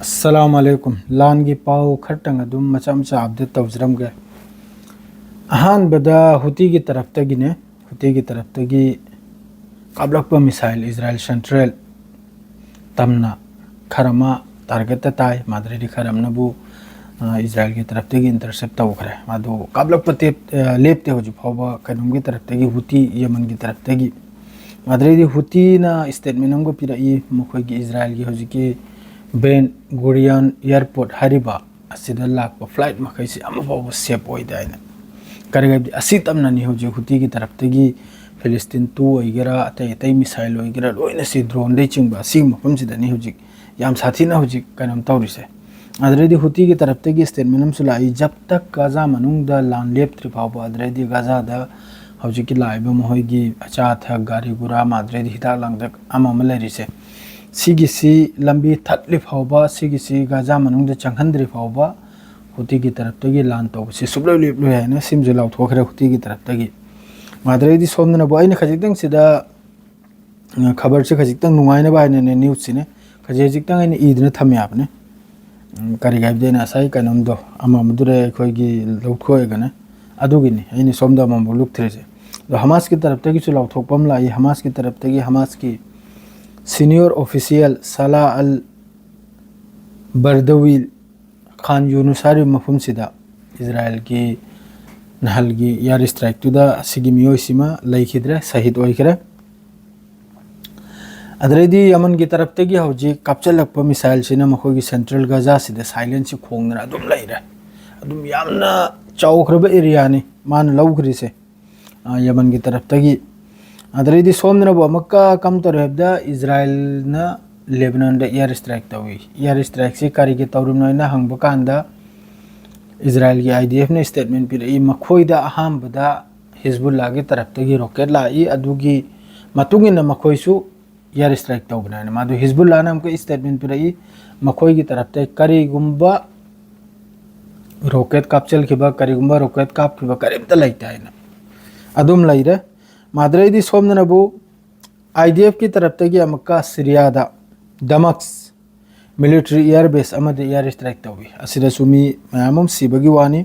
अस्सलामुअलैकुम लानगी पाव खरटंग अदुम मचा मचा अपडेट तौजरम गे अहान बदा हुती की तरफ तगिने हुती की तरफ तगी काबलक मिसाइल इजराइल सेंट्रल तमना खरमा टारगेट ताई मादरेदी खरमनबु इजराइल की तरफ तगी इंटरसेप्ट तौखरे मादो काबलक पते लेपते होजु फावबा कनुम की तरफ तगी हुती यमन की तरफ तगी मादरेदी हुती ना स्टेटमेंट हमको पिराई मखोय की इजराइल की होजि की बेन गुरियन एयरपोर्ट हरिबा असिदा लाकपा फ्लाइट मखैसी अमफाव सेफ ओइदायना करगबदि असि तमनानि होजे हुती की तरफ तगी फिलिस्तीन 2 ओइगेरा अतै अतै मिसाइल ओइगेरा लोइना सि ड्रोन दे चिंबा असि मफम सिदानि होजि याम साथीना होजि कनम तौरिसे अदरेदी हुती की तरफ तगी स्टेटमेंट हम सुलाई जब तक गाजा मनुंगदा लान लेप्त्रि फावबा अदरेदी गाजा दा होजि की लाइबा मोहैगी अचा था गारी गुरा मादरेदी हिदा लांगदक अमम लरिसे सिगिसी लंबी थटली फावबा सिगिसी गाजा मनुंगदा चंगहंद्रि फावबा हुती की तरफ तगी लान तौबसी सुबलो लिपलो हैना सिमजे लाउथोखरे हुती की तरफ तगी मादरेदी सोमना बो आइना खजितंग सिदा खबर से खजितंग नुंगाइना बाइना ने न्यूज सिने खजितंग आइना ईदना थमे आपने करी गाइबदेना साइ कनमदो अममदुरे खोइगी लौथोएगना अदुगिनी आइना सोमदा ममबो लुकथ्रेजे दो हमास की तरफ तगी सु लाउथोकपम लाई हमास की तरफ तगी हमास की सीनियर ऑफिशियल सला अल बर्दवील खान यूनुसारी मफुम सिदा इजराइल की नहल की एयर स्ट्राइक तुदा सिगी मियोसिमा लैखिद्रे शहीद ओइखरे अदरेदी यमन की तरफ तगी हौजी कापचलक मिसाइल सिना मखोगी सेंट्रल गाजा सिदा साइलेंस से खोंगना अदुम लैरे अदुम यामना चाउखरब एरिया नि मान लौखरिसे यमन की तरफ तगी अदरेदी सोमना बो मक्का कम तो रहबदा इजराइल ना लेबनान दा air strike Tawi air strike से कारी के तौरुम नैना हंगबा कांदा इजराइल की आईडीएफ ने स्टेटमेंट पिरई मखोइदा अहामबदा हिजबुल्लाह की तरफ तगी रॉकेट लाई अदुगी मतुंगिना मखोइसु एयर स्ट्राइक तौबना मादु हिजबुल्लाह नाम के स्टेटमेंट पिरई मखोइ की तरफ तगी करीगुंबा रॉकेट कापचल खिबा करीगुंबा रॉकेट काप खिबा करीमता लैता है ना अदुम लैरे मादरेदी सोमनबु आईडीएफ की तरफ तगी अमक्का सीरियादा दमक्स मिलिट्री एयर बेस अमदे एयर स्ट्राइक तवी असिदा सुमी मयामम सिबगी वानी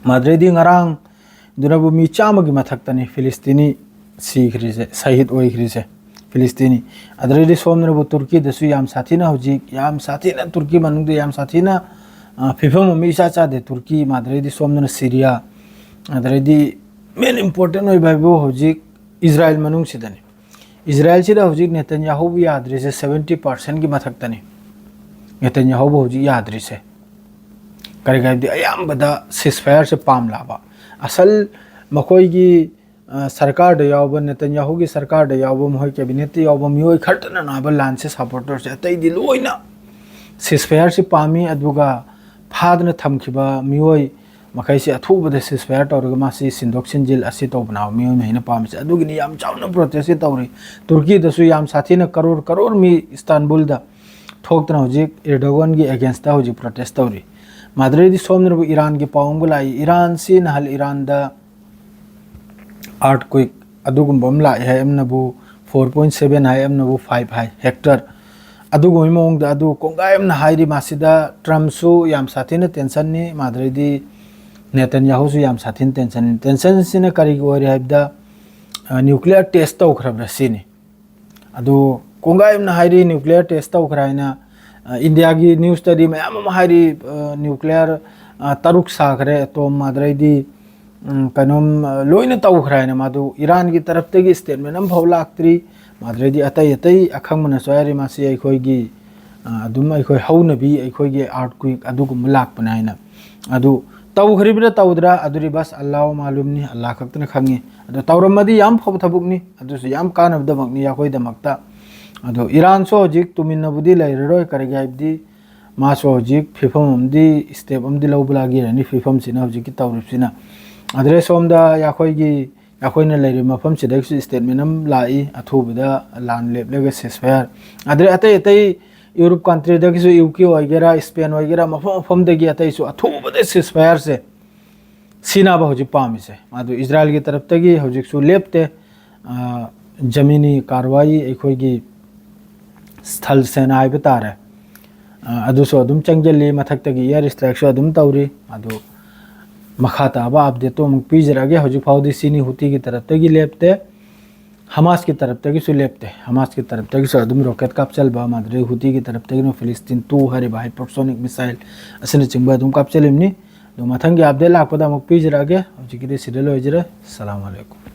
मादरेदी ngarang दुनबु मी चामगी मथक्तनी फिलिस्तीनी सीखरिसे शहीद ओइखरिसे फिलिस्तीनी अदरेदी सोमनबु तुर्की दसु याम साथीना होजि याम साथीना तुर्की मनुंगदे याम साथीना फिफम मीसा चादे तुर्की मादरेदी सोमन सीरिया अदरेदी मेन इम्पोर्टेंट होई बाइबो होजि इजराइल मनुंग सिदनी इजराइल सिदा होजि नेतन्याहु याद्रिसे 70% की मथक्तनी नेतन्याहु होजि याद्रिसे करिगाइदि अयामबदा सिसफायर से पाम लाबा असल मखोई की सरकार द यावब नेतन्याहु की सरकार द यावब मोय कैबिनेट यावब मियोय खरतना नाबा लान से सपोर्टर से अतै दि लोइना सिसफायर से पामी अदुगा फादना थमखिबा मियोय मखैसे अथुबदे सिसफायर तौरगा मासी सिंदोक सिंजिल असि तौबनाव मियोय मैना पामिसे अदुगिनि याम चावना प्रोटेस्ट तौरी तुर्की दसु याम साथीना करोड़ करोड़ मी इस्तांबुल दा ठोकतना होजिक एर्डोगन की अगेंस्ट दा होजिक प्रोटेस्ट तौरी मादरेदी सोमनरबु ईरान की पावंग लाई ईरान से नहल ईरान दा अर्थक्वेक अदुगुंबम लाई है एमनबु 4.7 है एमनबु 5 है हेक्टर अदुगुमि मोंग दा अदु कोंगायम न हाइरि मासिदा ट्रम्पसु याम साथीना टेंशन नि मादरेदी नेतन्याहु सु याम साथीन टेंशन सिना करी ओरि हाइबदा न्यूक्लियर टेस्ट तौखरब सिनी अदु कोंगायम न हाइरि न्यूक्लियर टेस्ट तौखराइना इंडिया की न्यूज स्टडी में आम हाइरि न्यूक्लियर तरुक साखरे तो मादरेदी कनोम लोइना तौखराइना मादु ईरान की तरफ तगी स्टेटमेंट हम भौ लाक्त्री मादरेदी अतै अतै अखंगमना सोयारि मासी अखोइगी अदुम अखोइ हौनबी अखोइगी आर्टक्वेक अदुगुम लाक्पनाइना अदु तौखरिबरा तौद्रा अदुरी बस अल्लाह मालूमनी अल्लाह खक्तना खंगी अदु तौरमदी याम फब थबुकनी अदुसु याम कानबदमकनी याखोइ दमकता अदु ईरान सो होजिक तुमिनबुदी लैररोय करगाइबदी मासो होजिक फिफमदी स्टेप अमदी लौबलागी रनी फिफम सिना होजिक तौरिबसिना अदरे सोमदा याखोइगी याखोइना लैरि मफम सिदैसु स्टेटमेंट अम लाई अथुबदा लान लेबलेगा सिसफायर अदरे अतै अतै यूरोप कंट्री दगिसु यूके वगैरह स्पेन वगैरह मफम दगी अतैसु अथुबदे सिसफायर से सीनाबा होजिक पामिसे मादु इजराइल की तरफ तगी होजिकसु लेपते जमीनी कार्रवाई अखोइगी स्थल सेना है तारे अदुसो अदुम चंगजली मथक्तगी एयर स्ट्राइक सो अदुम तौरी अदु मखा ताबा अपडेट तो मुक पीजरागे हजु फाउदी सिनी हुती की तरफ तगी लेपते हमास की तरफ तगी सु लेपते हमास की तरफ तगी सो अदुम रॉकेट कापचल बा मादरे हुती की तरफ तगी नो फिलिस्तीन 2 हरि बा हाइपरसोनिक मिसाइल असने चिंबा अदुम कापचलिमनी दो मथंगी अपडेट लापदा मुक पीजरागे हजु की सिदलो इजरे अस्सलाम वालेकुम।